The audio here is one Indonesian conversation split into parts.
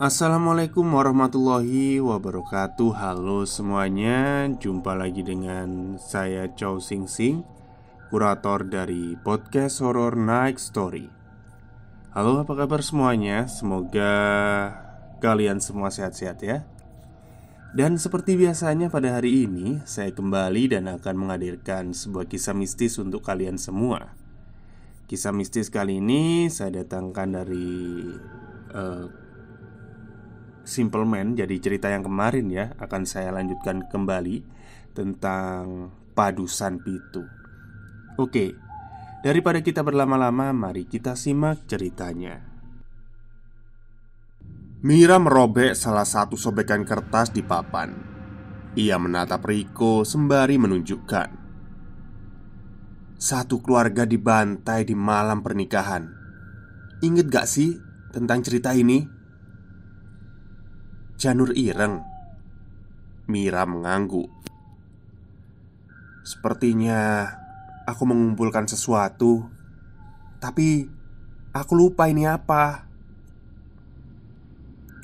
Assalamualaikum warahmatullahi wabarakatuh. Halo semuanya, jumpa lagi dengan saya Chow Sing Sing, kurator dari podcast Horror Night Story. Halo, apa kabar semuanya? Semoga kalian semua sehat-sehat ya. Dan seperti biasanya pada hari ini, saya kembali dan akan menghadirkan sebuah kisah mistis untuk kalian semua. Kisah mistis kali ini saya datangkan dari Simple Man. Jadi cerita yang kemarin ya akan saya lanjutkan kembali tentang Padusan Pitu. Oke, daripada kita berlama-lama, mari kita simak ceritanya. Mira merobek salah satu sobekan kertas di papan. Ia menatap Riko sembari menunjukkan. Satu keluarga dibantai di malam pernikahan. Ingat gak sih tentang cerita ini? Janur ireng. Mira mengangguk. Sepertinya aku mengumpulkan sesuatu, tapi aku lupa ini apa.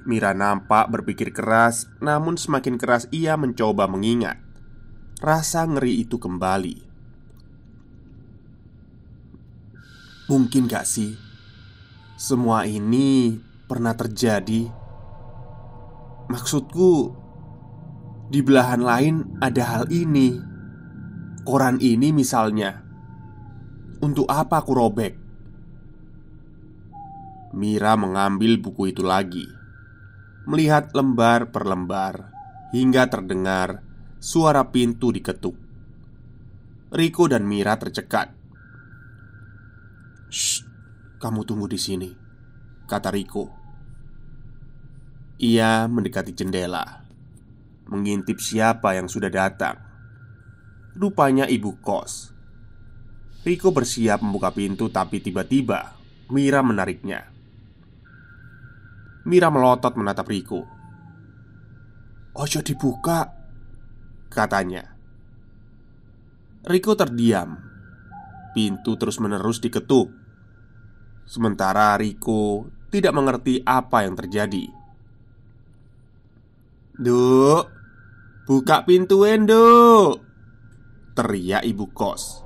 Mira nampak berpikir keras, namun semakin keras ia mencoba mengingat. Rasa ngeri itu kembali. Mungkin gak sih semua ini pernah terjadi? Maksudku, di belahan lain ada hal ini. Koran ini misalnya. Untuk apa aku robek? Mira mengambil buku itu lagi, melihat lembar per lembar, hingga terdengar suara pintu diketuk. Riko dan Mira tercekat. "Shh, kamu tunggu di sini," kata Riko. Ia mendekati jendela, mengintip siapa yang sudah datang. Rupanya ibu kos. Riko bersiap membuka pintu, tapi tiba-tiba Mira menariknya. Mira melotot menatap Riko. "Ojo dibuka," katanya. Riko terdiam. Pintu terus-menerus diketuk. Sementara Riko tidak mengerti apa yang terjadi. "Duk, buka pintuin, Duk!" teriak ibu kos.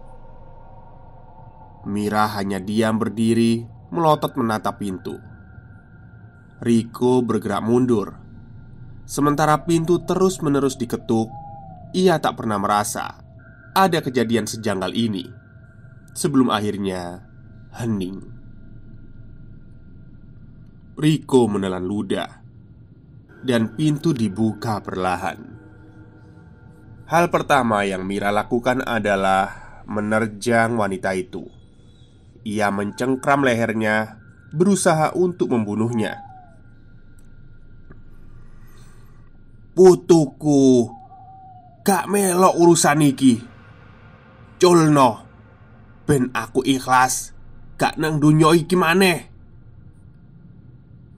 Mira hanya diam berdiri, melotot menatap pintu. Riko bergerak mundur. Sementara pintu terus-menerus diketuk, ia tak pernah merasa ada kejadian sejanggal ini. Sebelum akhirnya hening. Riko menelan ludah, dan pintu dibuka perlahan. Hal pertama yang Mira lakukan adalah menerjang wanita itu. Ia mencengkram lehernya, berusaha untuk membunuhnya. "Putuku, gak melok urusan iki. Culno, ben aku ikhlas gak nang dunyo iki maneh."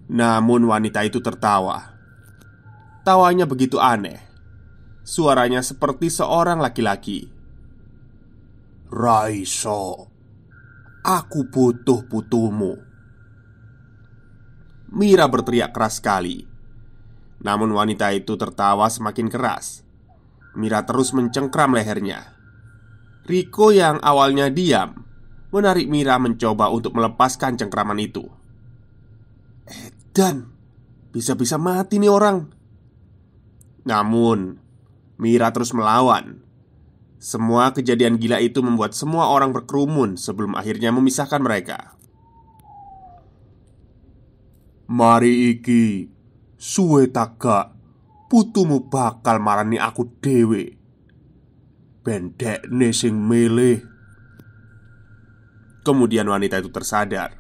Namun wanita itu tertawa. Tawanya begitu aneh. Suaranya seperti seorang laki-laki. "Raiso, aku butuh putumu." Mira berteriak keras sekali. Namun wanita itu tertawa semakin keras. Mira terus mencengkram lehernya. Riko yang awalnya diam menarik Mira mencoba untuk melepaskan cengkraman itu. "Edan, bisa-bisa mati nih orang." Namun, Mira terus melawan. Semua kejadian gila itu membuat semua orang berkerumun sebelum akhirnya memisahkan mereka. "Mari iki, suwe tagak, putumu bakal marani aku dhewe. Bendekne sing milih." Kemudian wanita itu tersadar.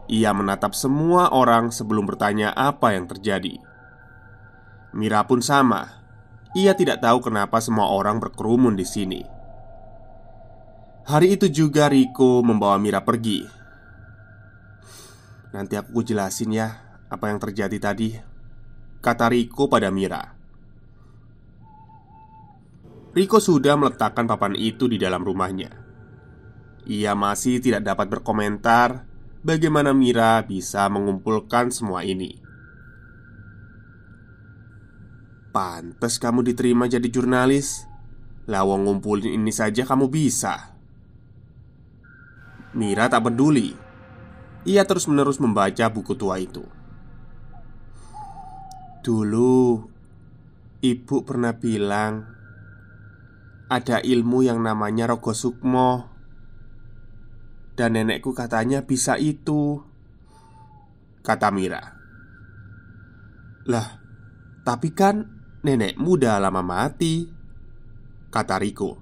Ia menatap semua orang sebelum bertanya apa yang terjadi. Mira pun sama. Ia tidak tahu kenapa semua orang berkerumun di sini. Hari itu juga Riko membawa Mira pergi. "Nanti aku jelasin ya apa yang terjadi tadi," kata Riko pada Mira. Riko sudah meletakkan papan itu di dalam rumahnya. Ia masih tidak dapat berkomentar bagaimana Mira bisa mengumpulkan semua ini. Pantes kamu diterima jadi jurnalis. Lawang ngumpulin ini saja kamu bisa. Mira tak peduli. Ia terus-menerus membaca buku tua itu. Dulu ibu pernah bilang ada ilmu yang namanya Rogo Sukmo. Dan nenekku katanya bisa itu, kata Mira. Lah, tapi kan nenekmu udah lama mati, kata Riko.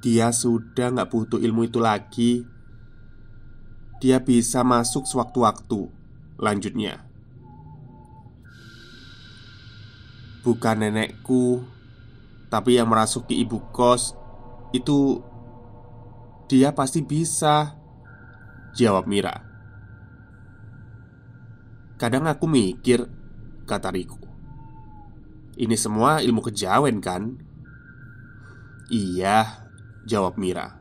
Dia sudah gak butuh ilmu itu lagi. Dia bisa masuk sewaktu-waktu, lanjutnya. Bukan nenekku, tapi yang merasuki ibu kos itu dia pasti bisa, jawab Mira. Kadang aku mikir, kata Riko, ini semua ilmu kejawen kan? Iya, jawab Mira.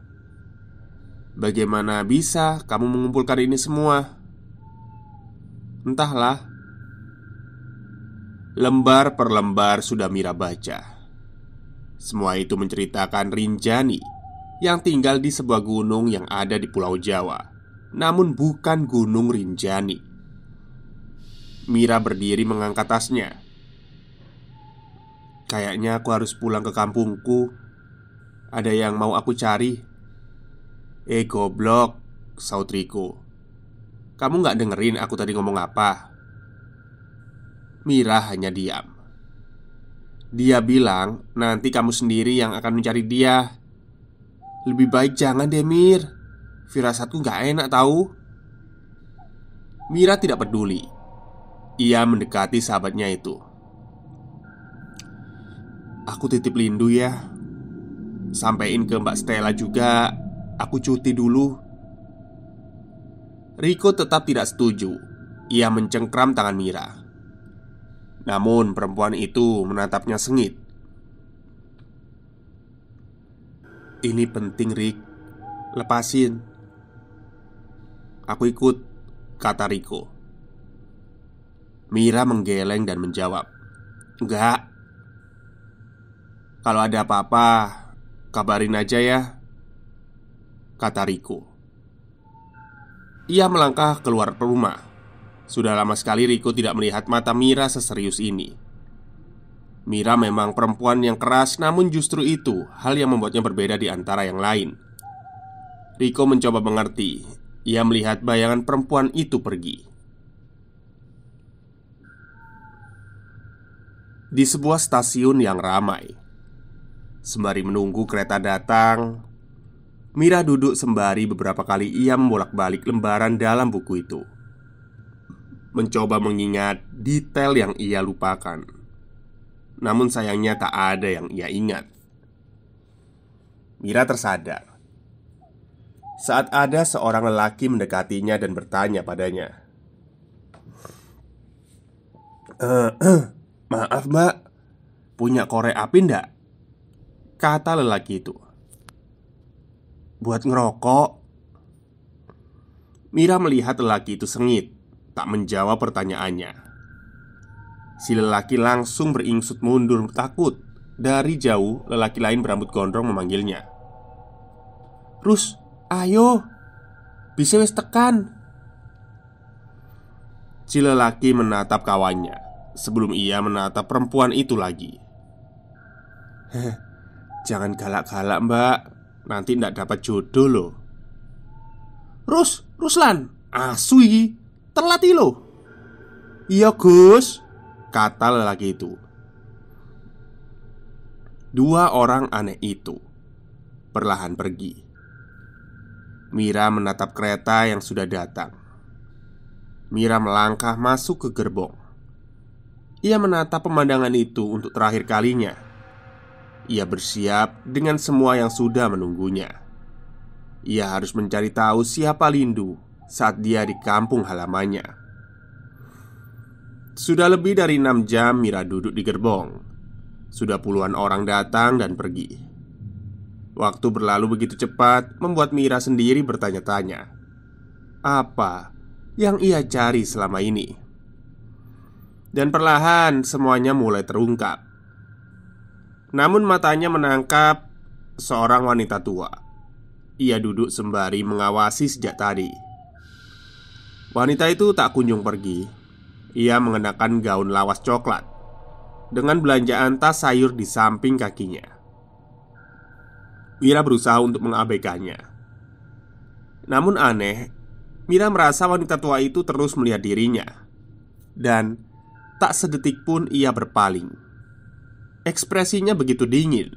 Bagaimana bisa kamu mengumpulkan ini semua? Entahlah. Lembar per lembar sudah Mira baca. Semua itu menceritakan Rinjani yang tinggal di sebuah gunung yang ada di Pulau Jawa. Namun bukan Gunung Rinjani. Mira berdiri mengangkat tasnya. Kayaknya aku harus pulang ke kampungku. Ada yang mau aku cari. Goblok, saut Riko. Kamu gak dengerin aku tadi ngomong apa? Mira hanya diam. Dia bilang nanti kamu sendiri yang akan mencari dia. Lebih baik jangan deh Mir. Firasatku gak enak tahu. Mira tidak peduli. Ia mendekati sahabatnya itu. Aku titip Lindu ya. Sampein ke Mbak Stella juga. Aku cuti dulu. Riko tetap tidak setuju. Ia mencengkram tangan Mira. Namun perempuan itu menatapnya sengit. Ini penting, Rik. Lepasin. Aku ikut, kata Riko. Mira menggeleng dan menjawab, enggak. Kalau ada apa-apa, kabarin aja ya, kata Riko. Ia melangkah keluar rumah. Sudah lama sekali Riko tidak melihat mata Mira seserius ini. Mira memang perempuan yang keras, namun justru itu hal yang membuatnya berbeda di antara yang lain. Riko mencoba mengerti. Ia melihat bayangan perempuan itu pergi. Di sebuah stasiun yang ramai, sembari menunggu kereta datang, Mira duduk sembari beberapa kali ia membolak-balik lembaran dalam buku itu, mencoba mengingat detail yang ia lupakan. Namun sayangnya tak ada yang ia ingat. Mira tersadar saat ada seorang lelaki mendekatinya dan bertanya padanya, Maaf mbak, punya korek api ndak? Kata lelaki itu. Buat ngerokok. Mira melihat lelaki itu sengit, tak menjawab pertanyaannya. Si lelaki langsung beringsut mundur takut. Dari jauh, lelaki lain berambut gondrong memanggilnya. Rus, ayo, bisa wis tekan. Si lelaki menatap kawannya sebelum ia menatap perempuan itu lagi. Jangan galak-galak mbak, nanti ndak dapat jodoh loh. Ruslan, asu iki, telat iki lo. Iya Gus, kata lelaki itu. Dua orang aneh itu perlahan pergi. Mira menatap kereta yang sudah datang. Mira melangkah masuk ke gerbong. Ia menatap pemandangan itu untuk terakhir kalinya. Ia bersiap dengan semua yang sudah menunggunya. Ia harus mencari tahu siapa Lindu saat dia di kampung halamannya. Sudah lebih dari 6 jam Mira duduk di gerbong. Sudah puluhan orang datang dan pergi. Waktu berlalu begitu cepat, membuat Mira sendiri bertanya-tanya, apa yang ia cari selama ini? Dan perlahan semuanya mulai terungkap. Namun matanya menangkap seorang wanita tua. Ia duduk sembari mengawasi sejak tadi. Wanita itu tak kunjung pergi. Ia mengenakan gaun lawas coklat dengan belanjaan tas sayur di samping kakinya. Mira berusaha untuk mengabaikannya. Namun aneh, Mira merasa wanita tua itu terus melihat dirinya. Dan tak sedetik pun ia berpaling. Ekspresinya begitu dingin.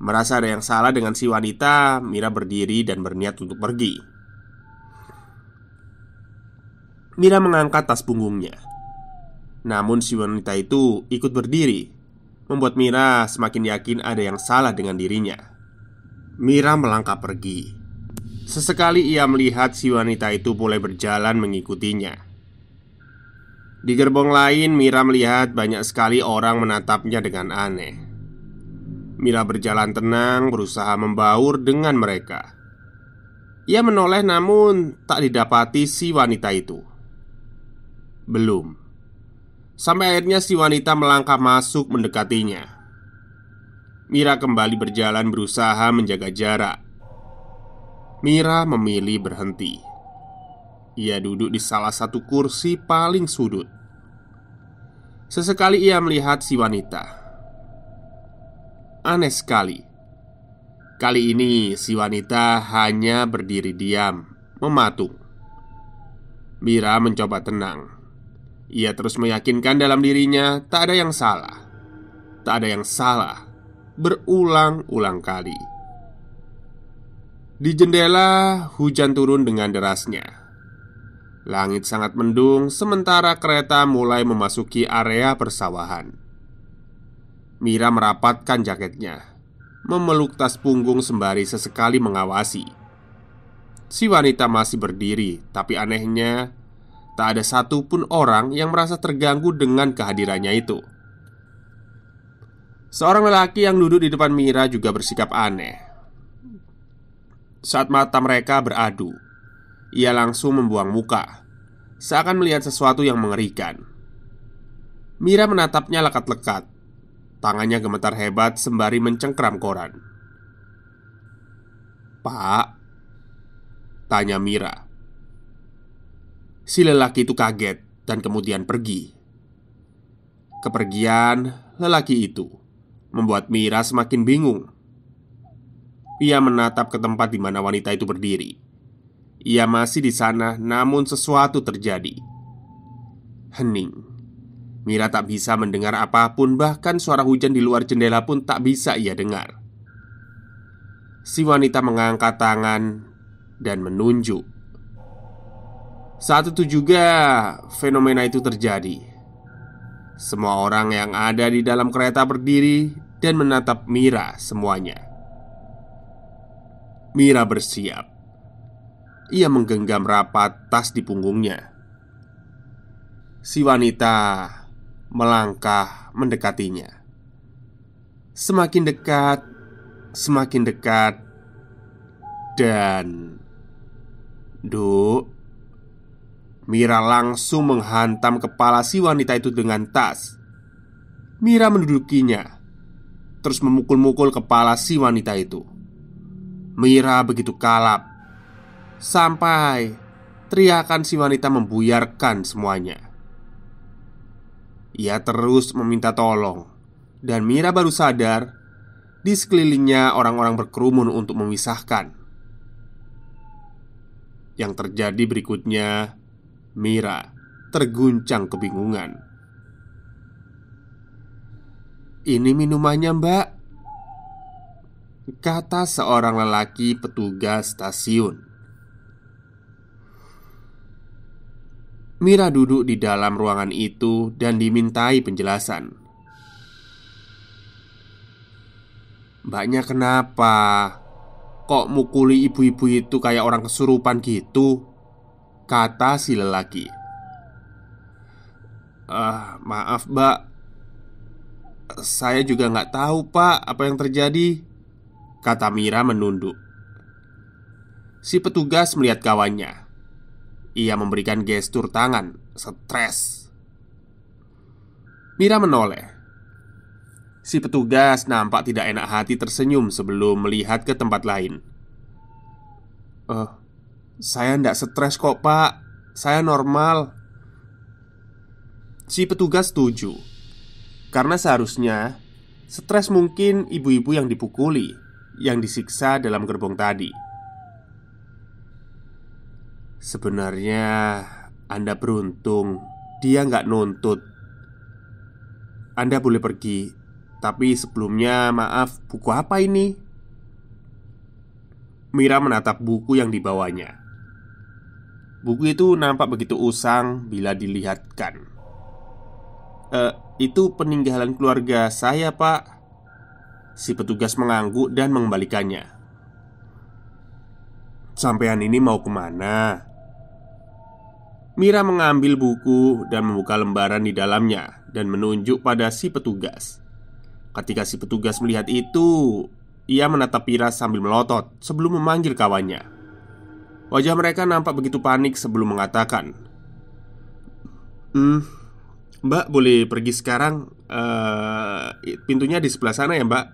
Merasa ada yang salah dengan si wanita, Mira berdiri dan berniat untuk pergi. Mira mengangkat tas punggungnya. Namun si wanita itu ikut berdiri, membuat Mira semakin yakin ada yang salah dengan dirinya. Mira melangkah pergi. Sesekali ia melihat si wanita itu mulai berjalan mengikutinya. Di gerbong lain, Mira melihat banyak sekali orang menatapnya dengan aneh. Mira berjalan tenang, berusaha membaur dengan mereka. Ia menoleh namun tak didapati si wanita itu. Belum. Sampai akhirnya si wanita melangkah masuk mendekatinya. Mira kembali berjalan berusaha menjaga jarak. Mira memilih berhenti. Ia duduk di salah satu kursi paling sudut. Sesekali ia melihat si wanita. Aneh sekali. Kali ini si wanita hanya berdiri diam, mematung. Mira mencoba tenang. Ia terus meyakinkan dalam dirinya tak ada yang salah. Tak ada yang salah. Berulang-ulang kali. Di jendela, hujan turun dengan derasnya. Langit sangat mendung sementara kereta mulai memasuki area persawahan. Mira merapatkan jaketnya, memeluk tas punggung sembari sesekali mengawasi. Si wanita masih berdiri, tapi anehnya tak ada satupun orang yang merasa terganggu dengan kehadirannya itu. Seorang lelaki yang duduk di depan Mira juga bersikap aneh. Saat mata mereka beradu, ia langsung membuang muka, seakan melihat sesuatu yang mengerikan. Mira menatapnya lekat-lekat. Tangannya gemetar hebat sembari mencengkram koran. "Pak?" tanya Mira. Si lelaki itu kaget dan kemudian pergi. Kepergian lelaki itu membuat Mira semakin bingung. Ia menatap ke tempat di mana wanita itu berdiri. Ia masih di sana, namun sesuatu terjadi. Hening. Mira tak bisa mendengar apapun, bahkan suara hujan di luar jendela pun tak bisa ia dengar. Si wanita mengangkat tangan dan menunjuk. Saat itu juga fenomena itu terjadi. Semua orang yang ada di dalam kereta berdiri dan menatap Mira semuanya. Mira bersiap. Ia menggenggam rapat tas di punggungnya. Si wanita melangkah mendekatinya. Semakin dekat, dan Mira langsung menghantam kepala si wanita itu dengan tas. Mira mendudukinya, terus memukul-mukul kepala si wanita itu. Mira begitu kalap, sampai teriakan si wanita membuyarkan semuanya. Ia terus meminta tolong, dan Mira baru sadar di sekelilingnya orang-orang berkerumun untuk memisahkan. Yang terjadi berikutnya, Mira terguncang kebingungan. "Ini minumannya, Mbak," kata seorang lelaki petugas stasiun. Mira duduk di dalam ruangan itu dan dimintai penjelasan. "Mbaknya kenapa? Kok mukuli ibu-ibu itu kayak orang kesurupan gitu?" kata si lelaki. Maaf Mbak, saya juga nggak tahu Pak apa yang terjadi," kata Mira menunduk. Si petugas melihat kawannya. Ia memberikan gestur tangan, stres. Mira menoleh. Si petugas nampak tidak enak hati tersenyum sebelum melihat ke tempat lain. Saya ndak stres kok pak, saya normal." Si petugas setuju, karena seharusnya stres mungkin ibu-ibu yang dipukuli, yang disiksa dalam gerbong tadi. "Sebenarnya Anda beruntung, dia nggak nuntut. Anda boleh pergi, tapi sebelumnya maaf, buku apa ini?" Mira menatap buku yang dibawanya. Buku itu nampak begitu usang bila dilihatkan. Itu peninggalan keluarga saya pak." Si petugas mengangguk dan mengembalikannya. "Sampean ini mau kemana?" Mira mengambil buku dan membuka lembaran di dalamnya dan menunjuk pada si petugas. Ketika si petugas melihat itu, ia menatap Mira sambil melotot sebelum memanggil kawannya. Wajah mereka nampak begitu panik sebelum mengatakan, "Mbak boleh pergi sekarang. Pintunya di sebelah sana ya mbak,"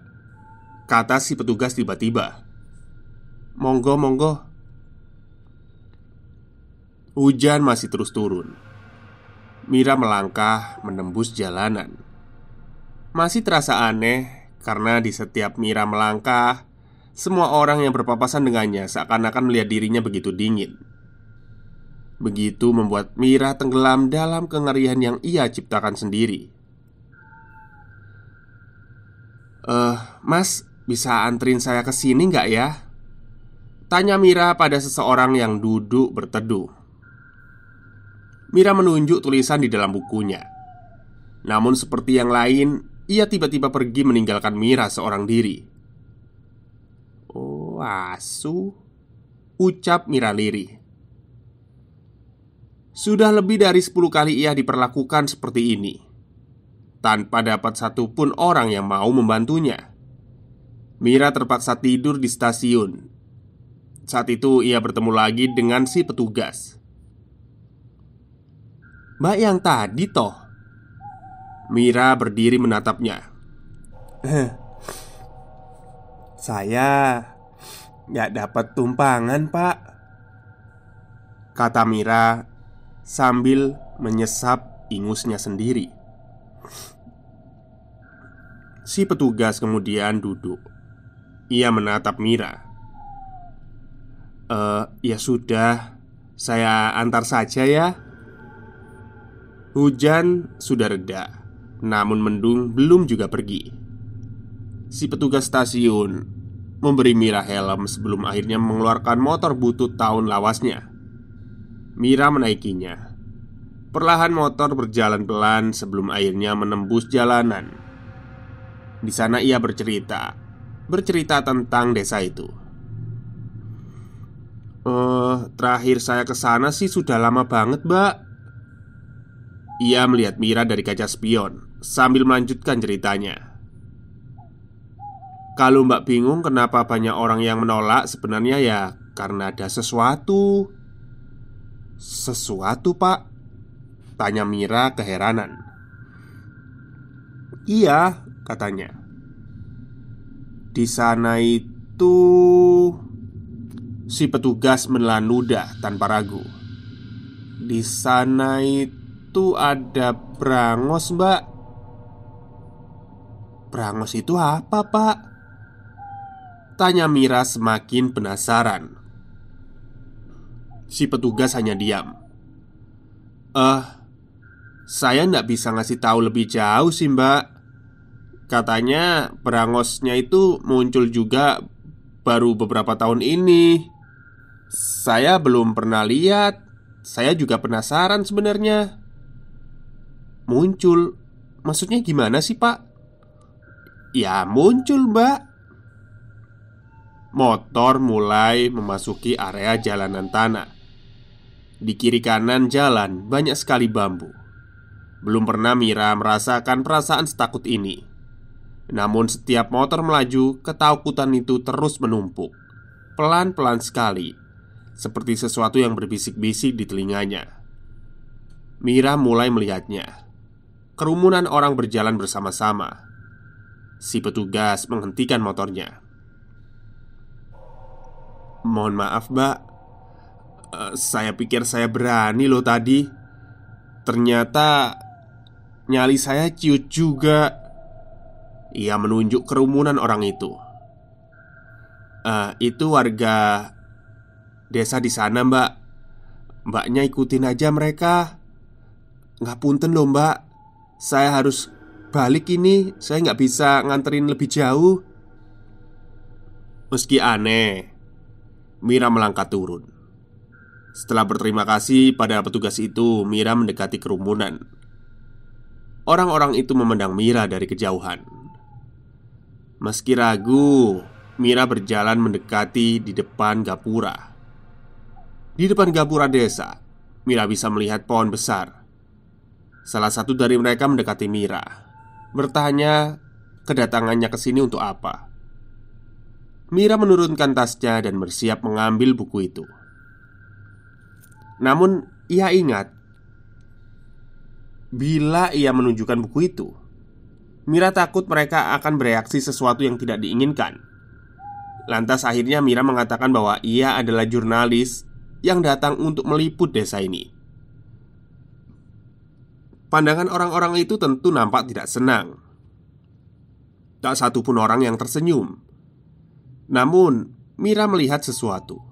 kata si petugas tiba-tiba. "Monggo, monggo." Hujan masih terus turun. Mira melangkah menembus jalanan. Masih terasa aneh karena di setiap Mira melangkah, semua orang yang berpapasan dengannya seakan-akan melihat dirinya begitu dingin. Begitu membuat Mira tenggelam dalam kengerian yang ia ciptakan sendiri. Mas, bisa anterin saya ke sini nggak ya?" tanya Mira pada seseorang yang duduk berteduh. Mira menunjuk tulisan di dalam bukunya. Namun seperti yang lain, ia tiba-tiba pergi meninggalkan Mira seorang diri. "Oh, asu," ucap Mira lirih. Sudah lebih dari 10 kali ia diperlakukan seperti ini, tanpa dapat satupun orang yang mau membantunya. Mira terpaksa tidur di stasiun. Saat itu ia bertemu lagi dengan si petugas. "Mbak yang tadi toh?" Mira berdiri menatapnya. "Saya nggak dapat tumpangan pak," kata Mira sambil menyesap ingusnya sendiri. Si petugas kemudian duduk. Ia menatap Mira. Ya sudah, saya antar saja ya." Hujan sudah reda, namun mendung belum juga pergi. Si petugas stasiun memberi Mira helm sebelum akhirnya mengeluarkan motor butut tahun lawasnya. Mira menaikinya. Perlahan motor berjalan pelan sebelum akhirnya menembus jalanan. Di sana ia bercerita tentang desa itu. Terakhir saya ke sana sih sudah lama banget, Mbak." Ia melihat Mira dari kaca spion sambil melanjutkan ceritanya. "Kalau Mbak bingung kenapa banyak orang yang menolak, sebenarnya ya karena ada sesuatu." "Sesuatu, Pak?" tanya Mira keheranan. "Iya," katanya. "Di sana itu..." Si petugas menelan ludah tanpa ragu. "Di sana itu ada brangos, Mbak." "Brangos itu apa, Pak?" tanya Mira semakin penasaran. Si petugas hanya diam. Saya nggak bisa ngasih tahu lebih jauh sih, Mbak. Katanya brangosnya itu muncul juga baru beberapa tahun ini. Saya belum pernah lihat. Saya juga penasaran sebenarnya." "Muncul? Maksudnya gimana sih, Pak?" "Ya muncul, Mbak." Motor mulai memasuki area jalanan tanah. Di kiri kanan jalan banyak sekali bambu. Belum pernah Mira merasakan perasaan setakut ini. Namun setiap motor melaju, ketakutan itu terus menumpuk. Pelan-pelan sekali, seperti sesuatu yang berbisik-bisik di telinganya. Mira mulai melihatnya. kerumunan orang berjalan bersama-sama. Si petugas menghentikan motornya. "Mohon maaf, Mbak. Saya pikir saya berani loh tadi. Ternyata nyali saya ciut juga." Ia menunjuk kerumunan orang itu. Itu warga desa di sana, Mbak. Mbaknya ikutin aja mereka." "Ngapunten loh, Mbak. Saya harus balik ini. Saya nggak bisa nganterin lebih jauh." Meski aneh, Mira melangkah turun. Setelah berterima kasih pada petugas itu, Mira mendekati kerumunan. Orang-orang itu memandang Mira dari kejauhan. Meski ragu, Mira berjalan mendekati di depan gapura. Di depan gapura desa, Mira bisa melihat pohon besar. Salah satu dari mereka mendekati Mira, bertanya kedatangannya ke sini untuk apa. Mira menurunkan tasnya dan bersiap mengambil buku itu. Namun ia ingat, bila ia menunjukkan buku itu, Mira takut mereka akan bereaksi sesuatu yang tidak diinginkan. Lantas akhirnya Mira mengatakan bahwa ia adalah jurnalis yang datang untuk meliput desa ini. Pandangan orang-orang itu tentu nampak tidak senang. Tak satu pun orang yang tersenyum. Namun Mira melihat sesuatu.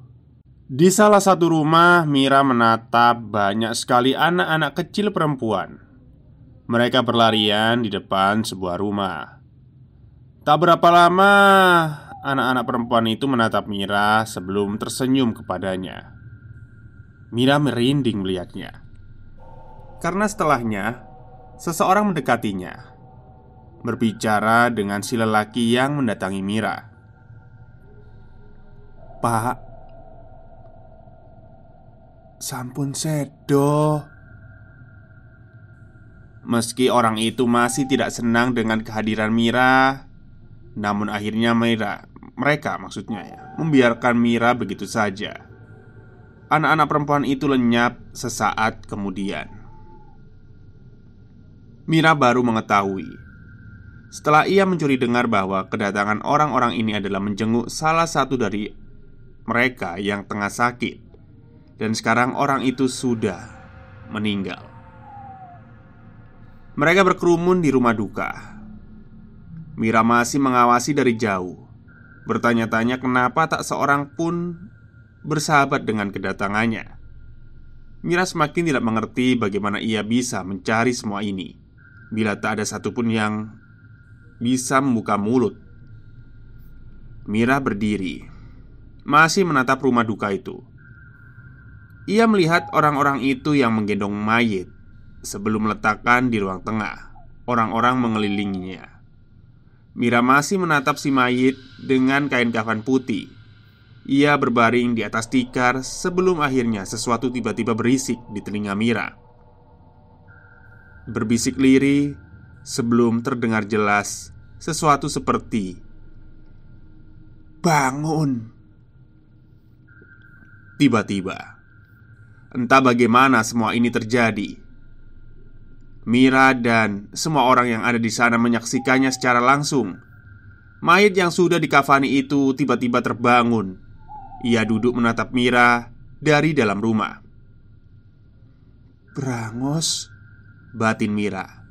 Di salah satu rumah, Mira menatap banyak sekali anak-anak kecil perempuan. Mereka berlarian di depan sebuah rumah. Tak berapa lama, anak-anak perempuan itu menatap Mira sebelum tersenyum kepadanya. Mira merinding melihatnya. Karena setelahnya, seseorang mendekatinya, berbicara dengan si lelaki yang mendatangi Mira. "Pak, sampun sedo." Meski orang itu masih tidak senang dengan kehadiran Mira, namun akhirnya mereka membiarkan Mira begitu saja. Anak-anak perempuan itu lenyap sesaat kemudian. Mira baru mengetahui setelah ia mencuri dengar bahwa kedatangan orang-orang ini adalah menjenguk salah satu dari mereka yang tengah sakit. Dan sekarang orang itu sudah meninggal. Mereka berkerumun di rumah duka. Mira masih mengawasi dari jauh, bertanya-tanya kenapa tak seorang pun bersahabat dengan kedatangannya. Mira semakin tidak mengerti bagaimana ia bisa mencari semua ini bila tak ada satupun yang bisa membuka mulut. Mira berdiri, masih menatap rumah duka itu. Ia melihat orang-orang itu yang menggendong mayit sebelum meletakkan di ruang tengah. Orang-orang mengelilinginya. Mira masih menatap si mayit dengan kain kafan putih. Ia berbaring di atas tikar sebelum akhirnya sesuatu tiba-tiba berisik di telinga Mira. Berbisik lirih sebelum terdengar jelas sesuatu seperti, "Bangun!" Tiba-tiba, entah bagaimana semua ini terjadi. Mira dan semua orang yang ada di sana menyaksikannya secara langsung. Mayit yang sudah dikafani itu tiba-tiba terbangun. Ia duduk menatap Mira dari dalam rumah. "Brangos," batin Mira.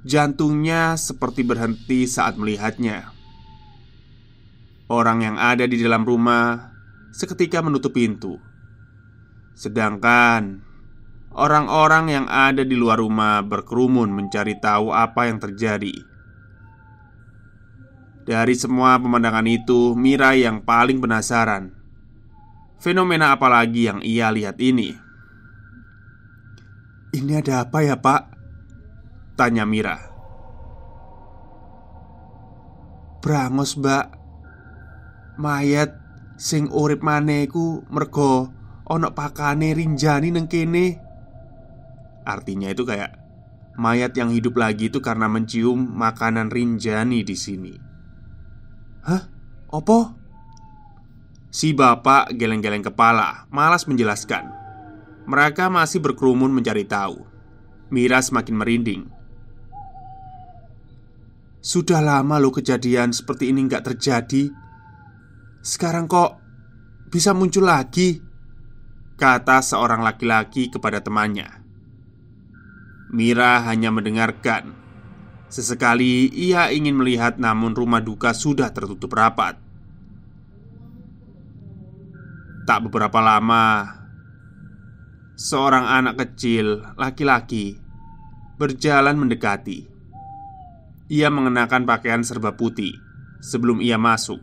Jantungnya seperti berhenti saat melihatnya. Orang yang ada di dalam rumah seketika menutup pintu. Sedangkan orang-orang yang ada di luar rumah berkerumun mencari tahu apa yang terjadi. Dari semua pemandangan itu, Mira yang paling penasaran. Fenomena apa lagi yang ia lihat ini? "Ini ada apa ya, Pak?" tanya Mira. "Brangos, Mbak. Mayat sing urip maneh iku mergo ana pakane Rinjani nang kene." Artinya itu kayak mayat yang hidup lagi itu karena mencium makanan Rinjani di sini. "Hah? Opo?" Si bapak geleng-geleng kepala, malas menjelaskan. Mereka masih berkerumun mencari tahu. Mira semakin merinding. Sudah lama loh kejadian seperti ini nggak terjadi. Sekarang kok bisa muncul lagi, kata seorang laki-laki kepada temannya. Mira hanya mendengarkan. Sesekali ia ingin melihat, namun rumah duka sudah tertutup rapat. Tak beberapa lama, seorang anak kecil laki-laki berjalan mendekati. Ia mengenakan pakaian serba putih. Sebelum ia masuk,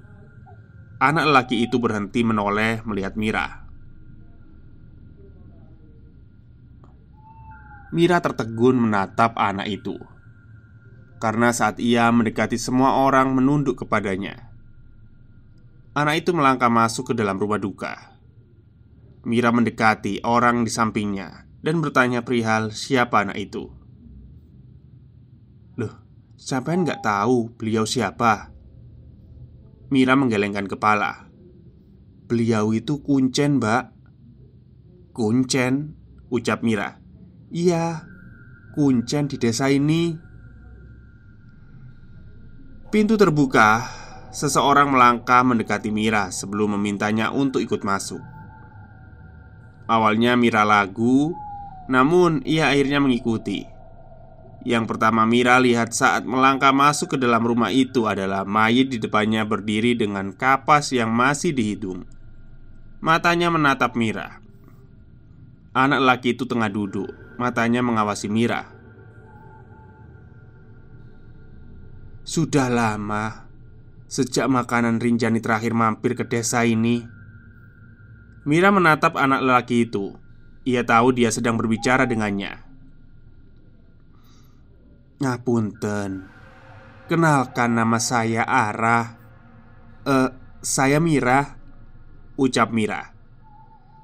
anak lelaki itu berhenti menoleh melihat Mira. Mira tertegun menatap anak itu, karena saat ia mendekati semua orang menunduk kepadanya. Anak itu melangkah masuk ke dalam rumah duka. Mira mendekati orang di sampingnya dan bertanya perihal siapa anak itu. Loh, sampean nggak tahu beliau siapa? Mira menggelengkan kepala. Beliau itu Kuncen, Mbak. Kuncen? Ucap Mira. Iya, Kuncen di desa ini. Pintu terbuka. Seseorang melangkah mendekati Mira sebelum memintanya untuk ikut masuk. Awalnya Mira ragu, namun ia akhirnya mengikuti. Yang pertama Mira lihat saat melangkah masuk ke dalam rumah itu adalah mayit di depannya berdiri dengan kapas yang masih di hidung. Matanya menatap Mira. Anak laki itu tengah duduk, matanya mengawasi Mira. Sudah lama sejak makanan Rinjani terakhir mampir ke desa ini. Mira menatap anak lelaki itu. Ia tahu dia sedang berbicara dengannya. Ngapunten, kenalkan nama saya Ara. Saya Mira, ucap Mira,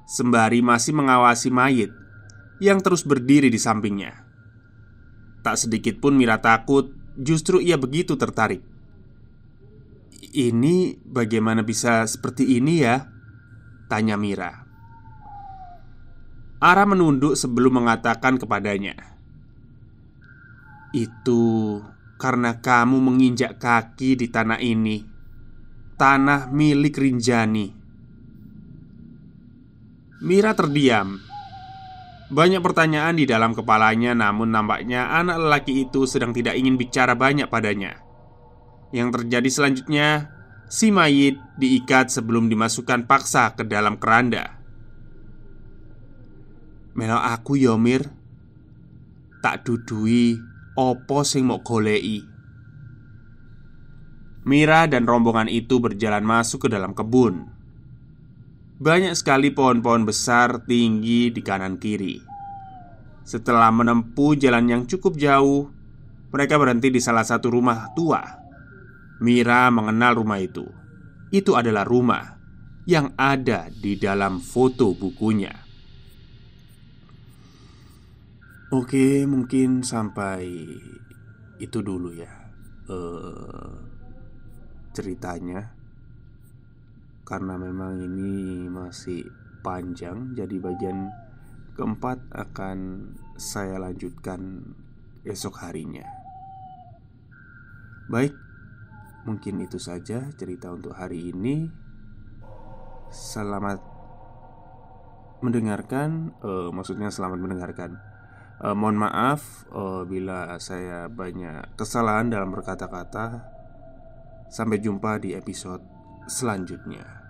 sembari masih mengawasi mayit yang terus berdiri di sampingnya. Tak sedikit pun Mira takut, justru ia begitu tertarik. Ini bagaimana bisa seperti ini ya? Tanya Mira. Ara menunduk sebelum mengatakan kepadanya, itu karena kamu menginjak kaki di tanah ini, tanah milik Rinjani. Mira terdiam. Banyak pertanyaan di dalam kepalanya, namun nampaknya anak lelaki itu sedang tidak ingin bicara banyak padanya. Yang terjadi selanjutnya, si mayit diikat sebelum dimasukkan paksa ke dalam keranda. Melo aku yo Mir, tak dudui opo sing mok goleki. Mira dan rombongan itu berjalan masuk ke dalam kebun. Banyak sekali pohon-pohon besar tinggi di kanan kiri. Setelah menempuh jalan yang cukup jauh, mereka berhenti di salah satu rumah tua. Mira mengenal rumah itu. Itu adalah rumah yang ada di dalam foto bukunya. Oke, mungkin sampai itu dulu ya ceritanya. Karena memang ini masih panjang, jadi bagian keempat akan saya lanjutkan esok harinya. Baik, mungkin itu saja cerita untuk hari ini. Selamat mendengarkan, maksudnya selamat mendengarkan. Mohon maaf bila saya banyak kesalahan dalam berkata-kata. Sampai jumpa di episode selanjutnya.